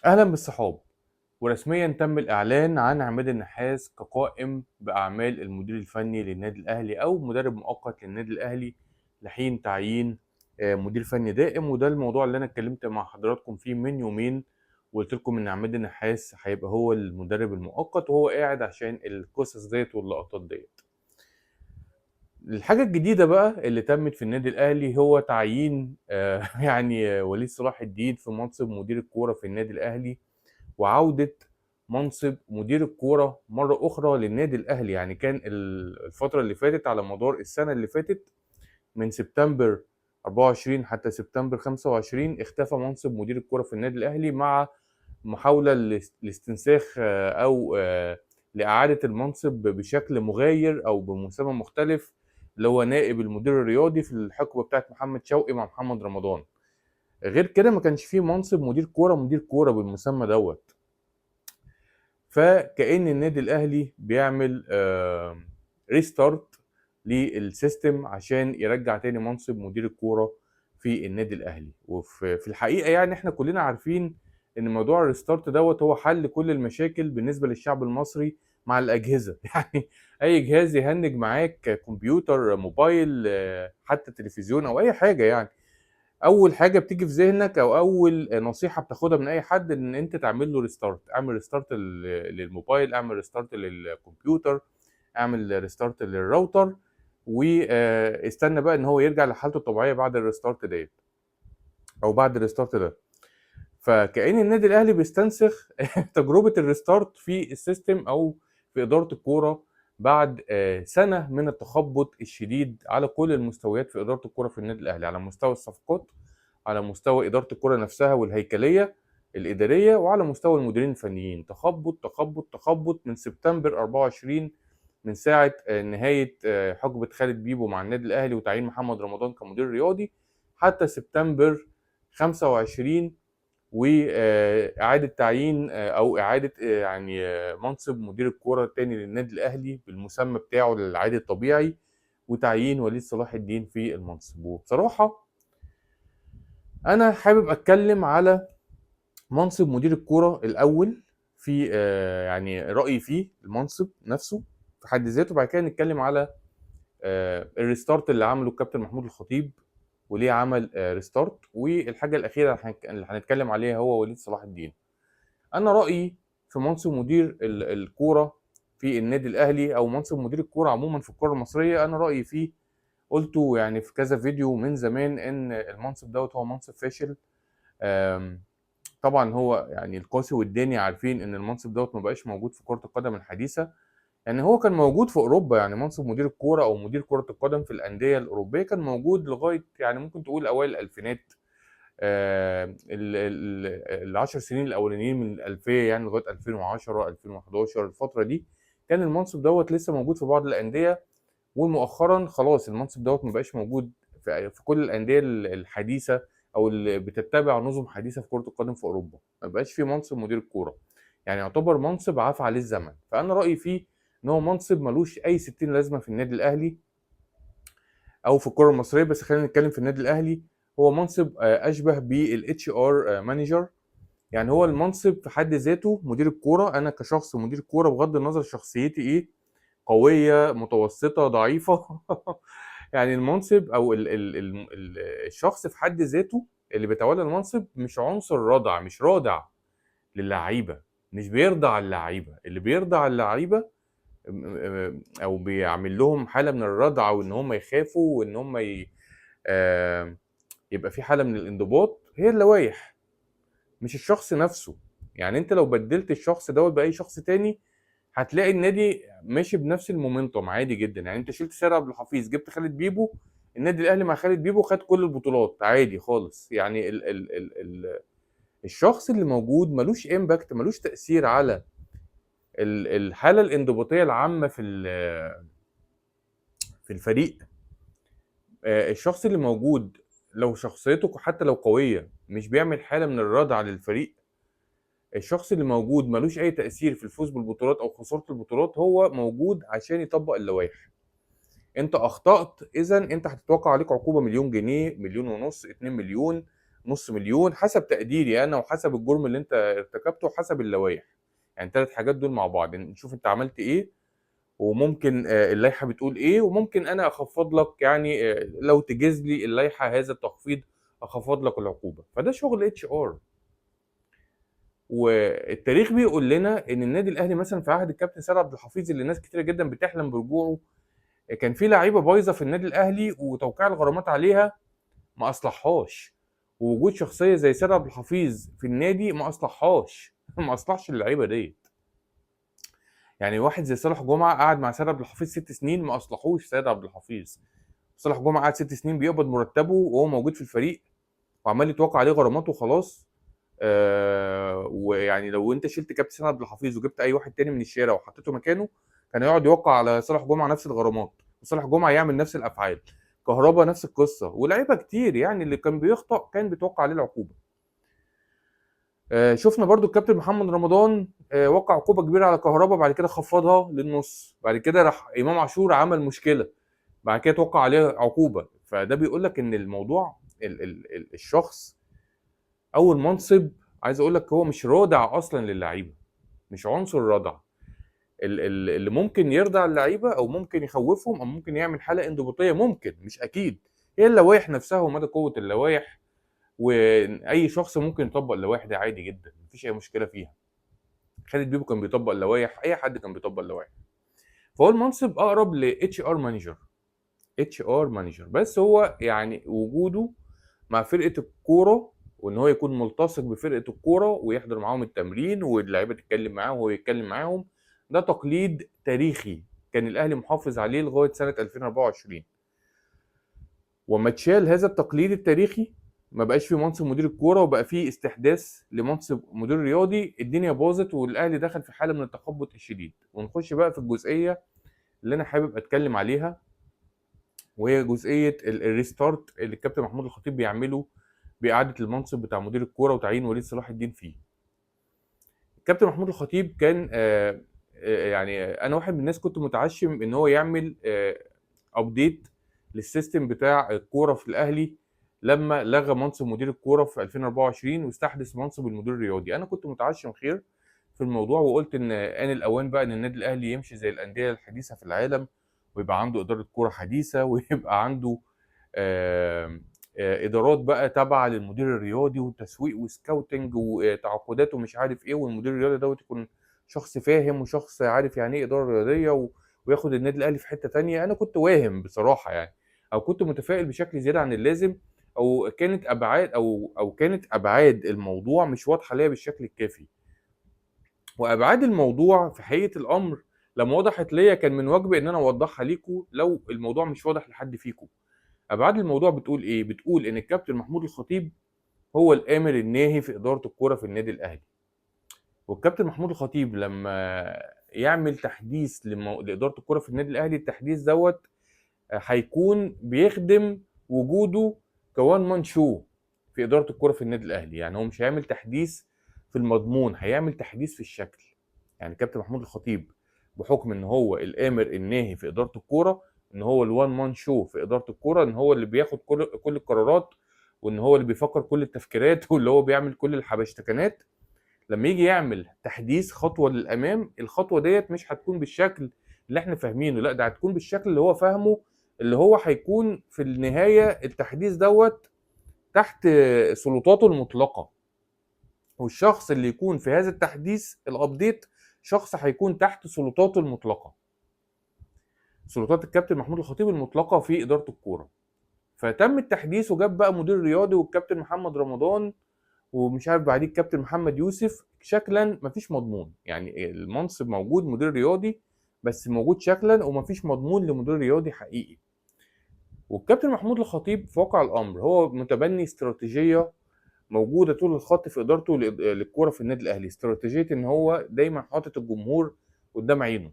أهلا بالصحاب. ورسميا تم الإعلان عن عماد النحاس كقائم بأعمال المدير الفني للنادي الأهلي أو مدرب مؤقت للنادي الأهلي لحين تعيين مدير فني دائم. وده الموضوع اللي أنا اتكلمت مع حضراتكم فيه من يومين، وقلت لكم إن عماد النحاس هيبقى هو المدرب المؤقت وهو قاعد عشان القصص ديت واللقطات ديت. الحاجة الجديدة بقى اللي تمت في النادي الأهلي هو تعيين وليد صلاح الدين في منصب مدير الكورة في النادي الأهلي، وعودة منصب مدير الكورة مرة أخرى للنادي الأهلي. يعني كان الفترة اللي فاتت على مدار السنة اللي فاتت من سبتمبر 24 حتى سبتمبر 25 اختفى منصب مدير الكورة في النادي الأهلي مع محاولة لاستنساخ أو لإعادة المنصب بشكل مغاير أو بمسمى مختلف، اللي هو نائب المدير الرياضي في الحقبة بتاعت محمد شوقي مع محمد رمضان. غير كده ما كانش فيه منصب مدير كورة بالمسمى دوت. فكأن النادي الاهلي بيعمل ريستارت للسيستم عشان يرجع تاني منصب مدير الكوره في النادي الاهلي. وفي الحقيقه يعني احنا كلنا عارفين ان موضوع الريستارت دوت هو حل كل المشاكل بالنسبه للشعب المصري مع الاجهزه يعني اي جهاز يهنج معاك، كمبيوتر، موبايل، حتى تلفزيون او اي حاجه، يعني اول حاجه بتيجي في ذهنك او اول نصيحه بتاخدها من اي حد ان انت تعمل له ريستارت. اعمل ريستارت للموبايل، اعمل ريستارت للكمبيوتر، اعمل ريستارت للراوتر، واستنى بقى ان هو يرجع لحالته الطبيعيه بعد الريستارت ديت او بعد الريستارت ده. فكأن النادي الاهلي بيستنسخ تجربه الريستارت في السيستم او في اداره الكوره بعد سنه من التخبط الشديد على كل المستويات في اداره الكوره في النادي الاهلي، على مستوى الصفقات، على مستوى اداره الكوره نفسها والهيكليه الاداريه، وعلى مستوى المديرين الفنيين. تخبط تخبط تخبط من سبتمبر 24، من ساعه نهايه حقبه خالد بيبو مع النادي الاهلي وتعيين محمد رمضان كمدير رياضي، حتى سبتمبر 25 واعاده تعيين او اعاده منصب مدير الكوره الثاني للنادي الاهلي بالمسمى بتاعه العادي الطبيعي، وتعيين وليد صلاح الدين في المنصب. وبصراحه انا حابب اتكلم على منصب مدير الكوره الاول، في رايي فيه المنصب نفسه في حد ذاته. بعد كده نتكلم على الريستارت اللي عمله الكابتن محمود الخطيب وليه عمل ريستارت، والحاجه الاخيره اللي هنتكلم عليها هو وليد صلاح الدين. انا رايي في منصب مدير الكوره في النادي الاهلي او منصب مدير الكوره عموما في الكوره المصريه، انا رايي فيه قلته يعني في كذا فيديو من زمان ان المنصب دوت هو منصب فاشل. آم، طبعا هو يعني القاسي والداني عارفين ان المنصب دوت ما بقاش موجود في كرة القدم الحديثة. يعني هو كان موجود في اوروبا، يعني منصب مدير الكورة او مدير كرة القدم في الأندية الأوروبية كان موجود لغاية يعني ممكن تقول اوائل الألفينات. العشر سنين الاولانيين من الألفية يعني لغاية 2010 2011 الفترة دي كان المنصب دوت لسه موجود في بعض الأندية. ومؤخرا خلاص المنصب دوت مبقاش موجود في كل الأندية الحديثة او اللي بتتبع نظم حديثة في كرة القدم في أوروبا. مبقاش في منصب مدير الكورة، يعني يعتبر منصب عفى عليه الزمن. فأنا رأيي فيه ان هو منصب ملوش اي 60 لازمة في النادي الأهلي او في الكره المصريه. بس خلينا نتكلم في النادي الاهلي. هو منصب اشبه بالاتش ار مانجر. يعني هو المنصب في حد ذاته مدير الكوره، انا كشخص مدير كوره بغض النظر شخصيتي ايه، قويه متوسطه ضعيفه يعني المنصب او الشخص في حد ذاته اللي بيتولى المنصب مش عنصر رادع، مش رادع للعيبه، مش بيرضع اللعيبه. اللي بيرضع اللعيبه او بيعمل لهم حاله من الردع وان هم يخافوا وان هم يبقى في حاله من الانضباط هي اللوائح، مش الشخص نفسه. يعني انت لو بدلت الشخص دوت باي شخص تاني هتلاقي النادي ماشي بنفس المومنتوم عادي جدا. يعني انت شلت سيد عبد الحفيظ جبت خالد بيبو، النادي الاهلي مع خالد بيبو خد كل البطولات عادي خالص. يعني الشخص اللي موجود ملوش امباكت، ملوش تاثير على الحاله الانضباطيه العامه في الفريق. الشخص اللي موجود لو شخصيته حتى لو قوية مش بيعمل حالة من الردع للفريق. الشخص اللي موجود ملوش أي تأثير في الفوز بالبطولات أو خسارة البطولات، هو موجود عشان يطبق اللوائح. أنت أخطأت، إذا أنت هتتوقع عليك عقوبة مليون جنيه، مليون ونص، 2 مليون، 500,000 حسب تقديري انا وحسب الجرم اللي انت ارتكبته وحسب اللوائح. يعني 3 حاجات دول مع بعض، نشوف انت عملت ايه، وممكن اللائحه بتقول ايه، وممكن انا اخفض لك، يعني لو تجيز لي اللائحه هذا التخفيض اخفض لك العقوبه. فده شغل اتش ار. والتاريخ بيقول لنا ان النادي الاهلي مثلا في عهد الكابتن سيد عبد الحفيظ اللي ناس كتيره جدا بتحلم برجوعه، كان في لعيبه بايظه في النادي الاهلي وتوقيع الغرامات عليها ما اصلحهاش، ووجود شخصيه زي سيد عبد الحفيظ في النادي ما اصلحهاش ما اصلحش اللعيبه ديت. يعني واحد زي صالح جمعه قعد مع سيد عبد الحفيظ 6 سنين ما اصلحوش سيد عبد الحفيظ. صالح جمعه قعد 6 سنين بيقبض مرتبه وهو موجود في الفريق وعمال يتوقع عليه غرامات وخلاص. ويعني لو انت شلت كابتن سيد عبد الحفيظ وجبت اي واحد تاني من الشارع وحطيته مكانه كان هيقعد يوقع على صالح جمعه نفس الغرامات، وصالح جمعه يعمل نفس الافعال. كهربا نفس القصه، ولاعيبه كتير يعني اللي كان بيخطأ كان بيتوقع عليه العقوبه. شفنا برضو الكابتن محمد رمضان وقع عقوبه كبيره على كهربا، بعد كده خفضها للنص، بعد كده راح امام عاشور عمل مشكله، بعد كده توقع عليه عقوبه. فده بيقول لك ان الموضوع الشخص او المنصب، عايز اقول لك هو مش رادع اصلا للعيبه، مش عنصر رادع. اللي ممكن يرضع اللعيبه او ممكن يخوفهم او ممكن يعمل حاله انضباطيه، ممكن مش اكيد، هي اللوائح نفسها ومدى قوه اللوائح. واي شخص ممكن يطبق اللوائح دي عادي جدا، مفيش اي مشكله فيها. خالد بيبو كان بيطبق اللوائح، اي حد كان بيطبق اللوائح. فهو المنصب اقرب ل اتش ار مانجر. اتش ار مانجر، بس هو يعني وجوده مع فرقه الكوره وان هو يكون ملتصق بفرقه الكوره ويحضر معاهم التمرين واللعيبه تتكلم معاهم وهو يتكلم معاهم، ده تقليد تاريخي كان الاهلي محافظ عليه لغايه سنه 2024. وما اتشال هذا التقليد التاريخي ما بقاش في منصب مدير الكوره وبقى في استحداث لمنصب مدير رياضي، الدنيا باظت والاهلي دخل في حاله من التخبط الشديد. ونخش بقى في الجزئيه اللي انا حابب اتكلم عليها، وهي جزئيه الريستارت اللي الكابتن محمود الخطيب بيعمله باعاده المنصب بتاع مدير الكوره وتعيين وليد صلاح الدين فيه. الكابتن محمود الخطيب كان يعني انا واحد من الناس كنت متعشم ان هو يعمل ابديت للسيستم بتاع الكوره في الاهلي لما لغى منصب مدير الكوره في 2024 واستحدث منصب المدير الرياضي. انا كنت متعشم خير في الموضوع وقلت ان آن الاوان بقى ان النادي الاهلي يمشي زي الانديه الحديثه في العالم، ويبقى عنده اداره كوره حديثه ويبقى عنده ادارات بقى تابعه للمدير الرياضي وتسويق وسكاوتنج وتعاقدات ومش عارف ايه، والمدير الرياضي دوت يكون شخص فاهم وشخص عارف يعني ايه اداره رياضيه وياخد النادي الاهلي في حته تانية. انا كنت واهم بصراحه يعني، او كنت متفائل بشكل زياده عن اللازم، او كانت ابعاد الموضوع مش واضحه ليا بالشكل الكافي. وابعاد الموضوع في حقيقه الامر لما وضحت ليا كان من واجبي ان انا اوضحها ليكم لو الموضوع مش واضح لحد فيكم. ابعاد الموضوع بتقول ايه؟ بتقول ان الكابتن محمود الخطيب هو الامر الناهي في اداره الكوره في النادي الاهلي. والكابتن محمود الخطيب لما يعمل تحديث لاداره الكوره في النادي الاهلي، التحديث دوت هيكون بيخدم وجوده كوان مان شو في اداره الكوره في النادي الاهلي. يعني هو مش هيعمل تحديث في المضمون، هيعمل تحديث في الشكل. يعني كابتن محمود الخطيب بحكم ان هو الامر الناهي في اداره الكوره، ان هو الوان مان شو في اداره الكوره، ان هو اللي بياخد كل القرارات، وان هو اللي بيفكر كل التفكيرات واللي هو بيعمل كل الحبشتكنات. لما يجي يعمل تحديث خطوه للامام، الخطوه ديت مش هتكون بالشكل اللي احنا فاهمينه، لا ده هتكون بالشكل اللي هو فاهمه، اللي هو هيكون في النهايه التحديث دوت تحت سلطاته المطلقه. والشخص اللي يكون في هذا التحديث الابديت شخص هيكون تحت سلطاته المطلقه، سلطات الكابتن محمود الخطيب المطلقه في اداره الكوره. فتم التحديث وجاب بقى مدير رياضي والكابتن محمد رمضان ومش عارف بعديه الكابتن محمد يوسف. شكلا مفيش مضمون، يعني المنصب موجود مدير رياضي بس موجود شكلا ومفيش مضمون لمدير رياضي حقيقي. والكابتن محمود الخطيب في واقع الامر هو متبني استراتيجيه موجوده طول الخط في ادارته للكوره في النادي الاهلي، استراتيجيه ان هو دايما حاطط الجمهور قدام عينه.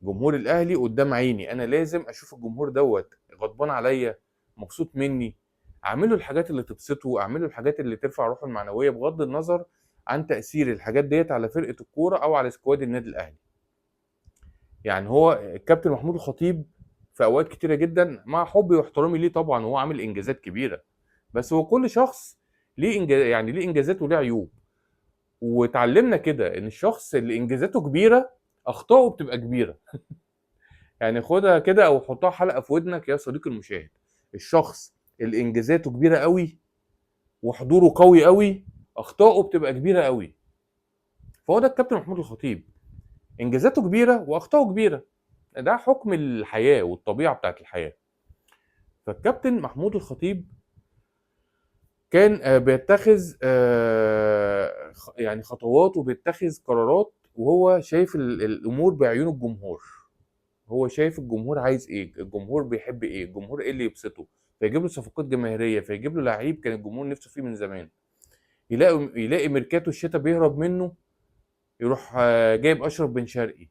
جمهور الاهلي قدام عيني، انا لازم اشوف الجمهور دوت غضبان عليا مبسوط مني، اعمله الحاجات اللي تبسطه، اعمله الحاجات اللي ترفع روحه المعنويه بغض النظر عن تاثير الحاجات ديت على فرقه الكوره او على سكواد النادي الاهلي. يعني هو الكابتن محمود الخطيب في اوقات كتيره جدا، مع حبي واحترامي ليه طبعا وهو عامل انجازات كبيره، بس هو كل شخص يعني ليه انجازات وليه عيوب. واتعلمنا كده ان الشخص اللي انجازاته كبيره اخطائه بتبقى كبيره. يعني خدها كده او حطها حلقه في ودنك يا صديقي المشاهد. الشخص اللي انجازاته كبيره قوي وحضوره قوي قوي اخطائه بتبقى كبيره قوي. فهو ده الكابتن محمود الخطيب، انجازاته كبيره واخطائه كبيره. ده حكم الحياه والطبيعه بتاعت الحياه. فالكابتن محمود الخطيب كان بيتخذ يعني خطوات وبيتخذ قرارات وهو شايف الامور بعيون الجمهور. هو شايف الجمهور عايز ايه، الجمهور بيحب ايه، الجمهور ايه اللي يبسطه، فيجيب له صفقات جماهيريه، فيجيب له لعيب كان الجمهور نفسه فيه من زمان. يلاقي ميركاتو الشتاء بيهرب منه، يروح جايب اشرف بن شرقي.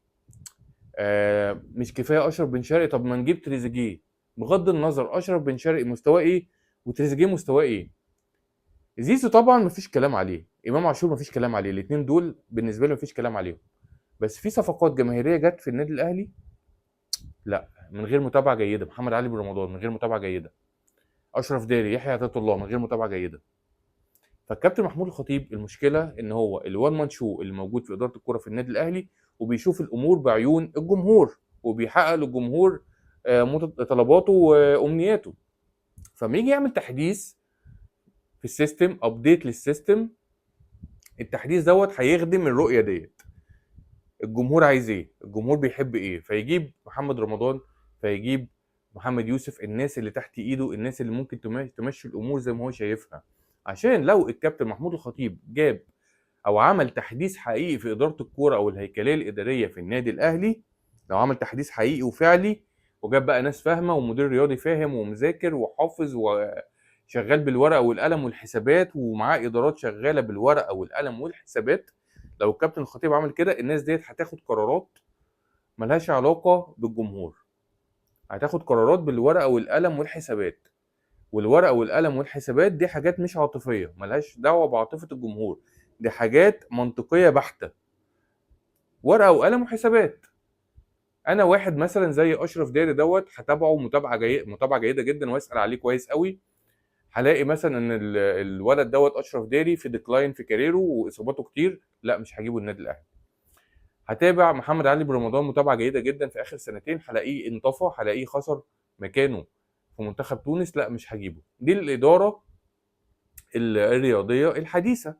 مش كفايه اشرف بن شرقي، طب ما نجيب تريزيجيه. بغض النظر اشرف بن شرقي مستواه ايه وتريزيجيه مستواه ايه. زيزو طبعا مفيش كلام عليه، امام عاشور مفيش كلام عليه، الاثنين دول بالنسبه لي مفيش كلام عليهم. بس في صفقات جماهيريه جت في النادي الاهلي لا من غير متابعه جيده. محمد علي بن رمضان من غير متابعه جيده، اشرف داري، يحيى عطيه الله من غير متابعه جيده. فالكابتن محمود الخطيب المشكله ان هو الوان مان شو اللي موجود في اداره الكره في النادي الاهلي، وبيشوف الامور بعيون الجمهور وبيحقق للجمهور طلباته وامنياته. فلما يجي يعمل تحديث في السيستم، ابديت للسيستم، التحديث دوت هيخدم الرؤيه ديت. الجمهور عايز ايه، الجمهور بيحب ايه، فيجيب محمد رمضان، فيجيب محمد يوسف، الناس اللي تحت ايده، الناس اللي ممكن تمشي الامور زي ما هو شايفها. عشان لو الكابتن محمود الخطيب جاب او عمل تحديث حقيقي في اداره الكوره او الهيكليه الاداريه في النادي الاهلي، لو عمل تحديث حقيقي وفعلي وجاب بقى ناس فاهمه ومدير رياضي فاهم ومذاكر وحافظ وشغال بالورقه والقلم والحسابات ومعاه ادارات شغاله بالورقه والقلم والحسابات، لو الكابتن الخطيب عمل كده الناس ديت هتاخد قرارات ملهاش علاقه بالجمهور، هتاخد قرارات بالورقه والقلم والحسابات. والورقه والقلم والحسابات دي حاجات مش عاطفيه، ملهاش دعوه بعاطفه الجمهور، دي حاجات منطقيه بحته، ورقه وقلم وحسابات. انا واحد مثلا زي اشرف داري دوت هتابعه متابعه جيده جدا واسال عليه كويس قوي. هلاقي مثلا ان الولد دوت اشرف داري في ديكلاين في كاريره واصاباته كتير، لا مش هجيبه النادي الاهلي. هتابع محمد علي بن رمضان متابعه جيده جدا في اخر سنتين، هلاقيه انطفى، هلاقيه خسر مكانه في منتخب تونس، لا مش هجيبه. دي الاداره الرياضيه الحديثه.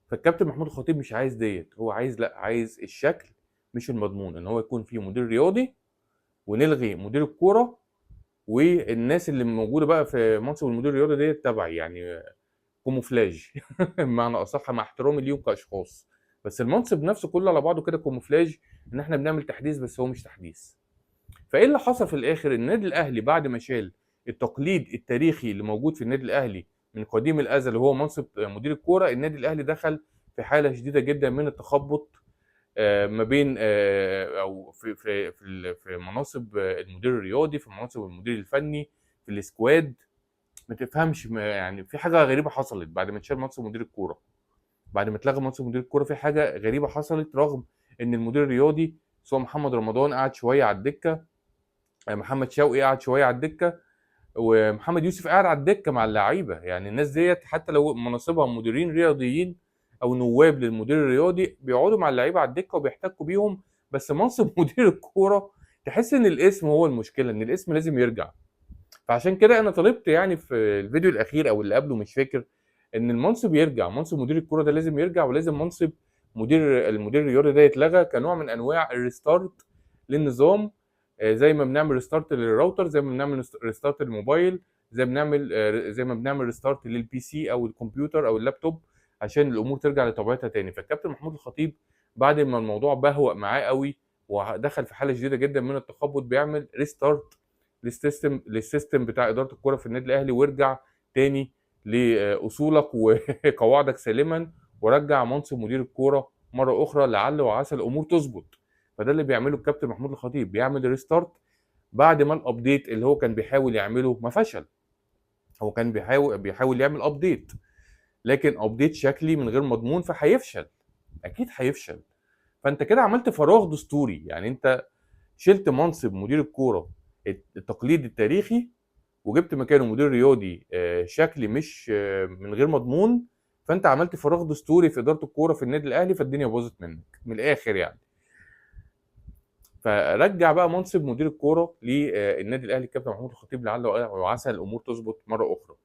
فالكابتن محمود الخطيب مش عايز ديت، هو عايز لا عايز الشكل مش المضمون، ان هو يكون فيه مدير رياضي ونلغي مدير الكوره، والناس اللي موجوده بقى في منصب المدير الرياضي ديت تبعي يعني كوموفلاج. بمعنى اصح مع احترامي ليهم كاشخاص، بس المنصب نفسه كله على بعضه كده كوموفلاج، ان احنا بنعمل تحديث بس هو مش تحديث. فايه اللي حصل في الاخر؟ النادي الاهلي بعد ما شال التقليد التاريخي اللي موجود في النادي الاهلي من قديم الازل وهو منصب مدير الكوره، النادي الاهلي دخل في حاله شديده جدا من التخبط ما بين او في مناصب المدير الرياضي، في مناصب المدير الفني، في السكواد. ما تفهمش يعني في حاجه غريبه حصلت بعد ما اتشال منصب مدير الكوره، بعد ما اتلغى منصب مدير الكوره في حاجه غريبه حصلت، رغم ان المدير الرياضي سواء محمد رمضان قعد شويه على الدكه، محمد شوقي قعد شويه على الدكه، ومحمد يوسف قاعد على الدكه مع اللعيبه. يعني الناس ديت حتى لو مناصبها مديرين رياضيين او نواب للمدير الرياضي بيقعدوا مع اللعيبه على الدكه وبيحتكوا بيهم، بس منصب مدير الكوره تحس ان الاسم هو المشكله، ان الاسم لازم يرجع. فعشان كده انا طلبت يعني في الفيديو الاخير او اللي قبله مش فاكر ان المنصب يرجع، منصب مدير الكوره ده لازم يرجع، ولازم منصب المدير الرياضي ده يتلغى كنوع من انواع الريستارت للنظام. زي ما بنعمل ريستارت للراوتر، زي ما بنعمل ريستارت للموبايل، زي ما بنعمل ريستارت للبي سي او الكمبيوتر او اللابتوب، عشان الامور ترجع لطبيعتها تاني. فالكابتن محمود الخطيب بعد ما الموضوع بهوأ معاه قوي ودخل في حاله شديده جدا من التخبط بيعمل ريستارت للسيستم بتاع اداره الكره في النادي الاهلي، وارجع تاني لاصولك وقواعدك سالما، ورجع منصب مدير الكوره مره اخرى لعل وعسى الامور تظبط. فده اللي بيعمله الكابتن محمود الخطيب، بيعمل ريستارت بعد ما الابديت اللي هو كان بيحاول يعمله ما فشل. هو كان بيحاول يعمل ابديت، لكن ابديت شكلي من غير مضمون فهيفشل، اكيد هيفشل. فانت كده عملت فراغ دستوري، يعني انت شلت منصب مدير الكوره التقليدي التاريخي وجبت مكانه مدير رياضي شكلي مش من غير مضمون، فانت عملت فراغ دستوري في اداره الكوره في النادي الاهلي، فالدنيا باظت منك من الاخر يعني. فرجع بقى منصب مدير الكوره للنادي الاهلي الكابتن محمود الخطيب، لعل وعسى الامور تظبط مره اخرى.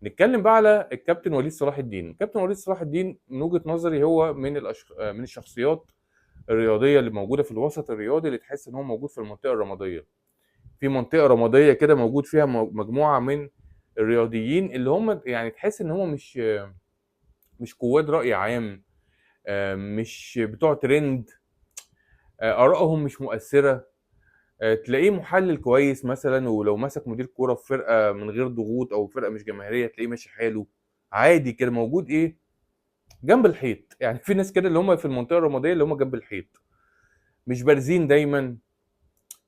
نتكلم بقى على الكابتن وليد صلاح الدين. الكابتن وليد صلاح الدين من وجهه نظري هو من الشخصيات الرياضيه اللي موجوده في الوسط الرياضي، اللي تحس ان هو موجود في المنطقه الرماديه. في منطقه رماديه كده موجود فيها مجموعه من الرياضيين اللي هم يعني تحس ان هم مش قواد راي عام، مش بتوع ترند، ارائهم مش مؤثره. تلاقيه محلل كويس مثلا، ولو مسك مدير كوره في فرقه من غير ضغوط او فرقه مش جماهيريه تلاقيه ماشي حاله عادي كده، موجود ايه جنب الحيط. يعني في ناس كده اللي هم في المنطقه الرماديه اللي هم جنب الحيط، مش بارزين دايما.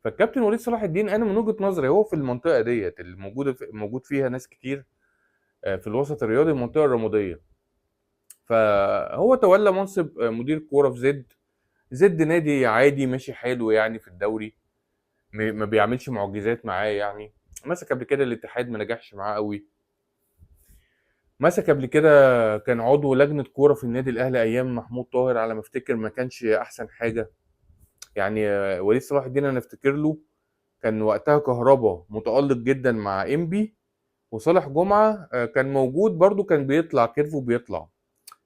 فالكابتن وليد صلاح الدين انا من وجهه نظري هو في المنطقه ديت اللي موجود فيها ناس كتير في الوسط الرياضي، المنطقه الرماديه. فهو تولى منصب مدير كوره في زد نادي عادي ماشي حاله يعني في الدوري، ما بيعملش معجزات معاه يعني. مسك قبل كده الاتحاد ما نجحش معاه قوي. مسك قبل كده كان عضو لجنة كورة في النادي الأهلي أيام محمود طاهر على ما أفتكر، ما كانش أحسن حاجة يعني. وليد صلاح الدين أنا أفتكر له كان وقتها كهربا متألق جدا مع إنبي، وصالح جمعة كان موجود برضو، كان بيطلع كيرفو بيطلع،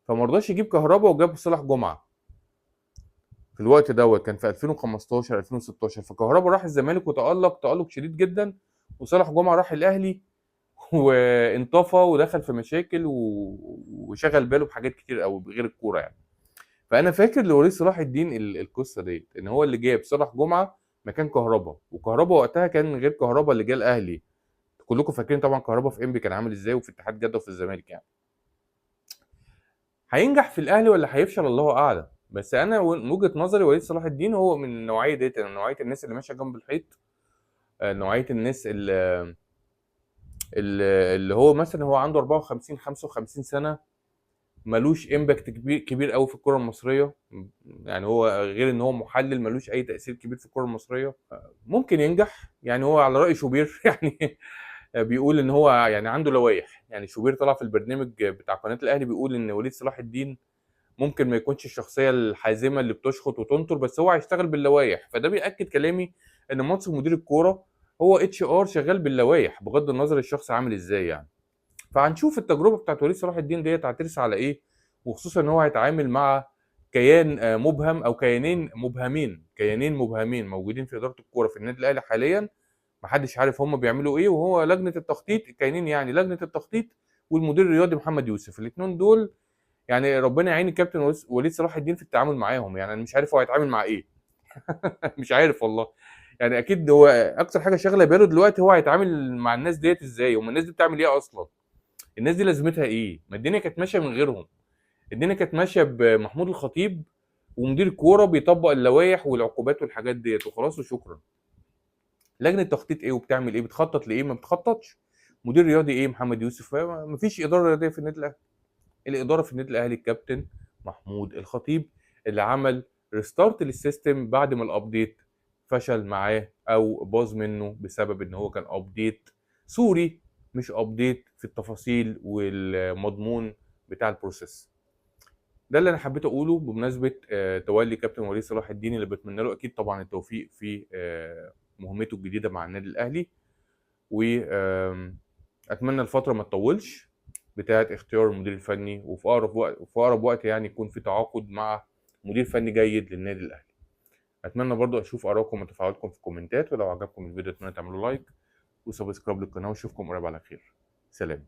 فمرضاش يجيب كهربا وجاب صالح جمعة. في الوقت دوت كان في 2015 2016، فكهربا راح الزمالك وتألق تألق شديد جدا، وصالح جمعة راح الأهلي وانطفى ودخل في مشاكل وشغل باله بحاجات كتير قوي غير الكوره يعني. فانا فاكر لوليد صلاح الدين القصه ديت، ان هو اللي جاب صلاح جمعه مكان كهربا، وكهربا وقتها كان غير كهربا اللي جه الاهلي. كلكم فاكرين طبعا كهربا في انبي كان عامل ازاي، وفي اتحاد جده وفي الزمالك يعني. هينجح في الاهلي ولا هيفشل الله اعلم، بس انا من وجهه نظري وليد صلاح الدين هو من النوعيه ديت، نوعيه الناس اللي ماشيه جنب الحيط، نوعيه الناس اللي هو مثلا هو عنده 54 55 سنه، ملوش امباكت كبير قوي في الكره المصريه. يعني هو غير ان هو محلل ملوش اي تاثير كبير في الكره المصريه. ممكن ينجح يعني، هو على راي شوبير يعني بيقول ان هو يعني عنده لوائح. يعني شوبير طلع في البرنامج بتاع قناه الاهلي بيقول ان وليد صلاح الدين ممكن ما يكونش الشخصيه الحازمه اللي بتشخط وتنطر، بس هو هيشتغل باللوائح. فده بياكد كلامي ان منصب مدير الكوره هو اتش ار شغال باللوائح بغض النظر الشخص عامل ازاي يعني. فهنشوف التجربه بتاعت وليد صلاح الدين ديت هترسى على ايه، وخصوصا ان هو هيتعامل مع كيان مبهم او كيانين مبهمين موجودين في اداره الكوره في النادي الاهلي حاليا. محدش عارف هم بيعملوا ايه، وهو لجنه التخطيط الكيانين يعني لجنه التخطيط والمدير الرياضي محمد يوسف. الاثنين دول يعني ربنا يعين الكابتن وليد صلاح الدين في التعامل معاهم. يعني انا مش عارف هو هيتعامل مع ايه مش عارف والله. يعني اكيد هو اكتر حاجه شاغله باله دلوقتي هو هيتعامل مع الناس ديت ازاي، هم الناس دي بتعمل ايه اصلا، الناس دي لازمتها ايه؟ ما الدنيا كانت ماشيه من غيرهم. الدنيا كانت ماشيه بمحمود الخطيب ومدير الكوره بيطبق اللوائح والعقوبات والحاجات ديت وخلاص وشكرا. لجنه تخطيط ايه وبتعمل ايه؟ بتخطط لايه؟ ما بتخططش. مدير رياضي ايه؟ محمد يوسف. مفيش اداره رياضيه في النادي الاهلي. الاداره في النادي الاهلي الكابتن محمود الخطيب، اللي عمل ريستارت للسيستم بعد ما الابديت فشل معاه او باظ منه بسبب ان هو كان ابديت سوري، مش ابديت في التفاصيل والمضمون بتاع البروسيس. ده اللي انا حبيت اقوله بمناسبه تولي كابتن وليد صلاح الدين، اللي بتمنى له اكيد طبعا التوفيق في مهمته الجديده مع النادي الاهلي. واتمنى الفتره ما تطولش بتاعه اختيار المدير الفني، وفي اقرب وقت يعني يكون في تعاقد مع مدير فني جيد للنادي الاهلي. اتمنى برضو اشوف ارائكم وتفاعلاتكم في الكومنتات، ولو عجبكم الفيديو اتمنى تعملوا لايك وسبسكرايب للقناه، واشوفكم قريب على خير. سلام.